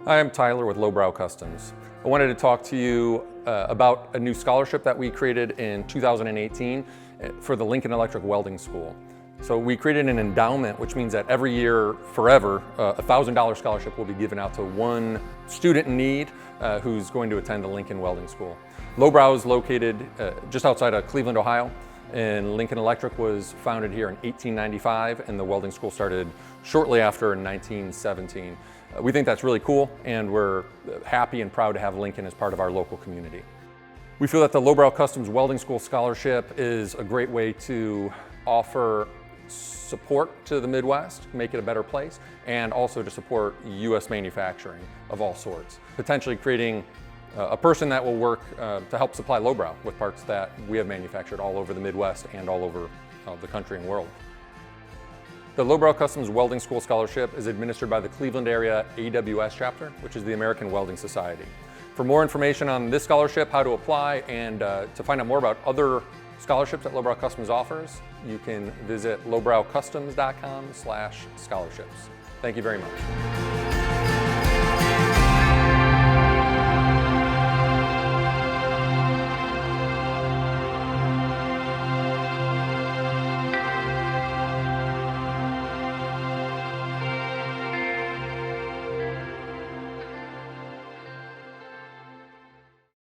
Hi, I'm Tyler with Lowbrow Customs. I wanted to talk to you about a new scholarship that we created in 2018 for the Lincoln Electric Welding School. So we created an endowment, which means that every year, forever, a $1,000 scholarship will be given out to one student in need who's going to attend the Lincoln Welding School. Lowbrow is located just outside of Cleveland, Ohio, and Lincoln Electric was founded here in 1895, and the welding school started shortly after in 1917. We think that's really cool, and we're happy and proud to have Lincoln as part of our local community. We feel that the Lowbrow Customs Welding School Scholarship is a great way to offer support to the Midwest, make it a better place, and also to support U.S. manufacturing of all sorts. Potentially creating a person that will work to help supply Lowbrow with parts that we have manufactured all over the Midwest and all over the country and world. The Lowbrow Customs Welding School Scholarship is administered by the Cleveland area AWS chapter, which is the American Welding Society. For more information on this scholarship, how to apply, and to find out more about other scholarships that Lowbrow Customs offers, you can visit lowbrowcustoms.com/scholarships. Thank you very much.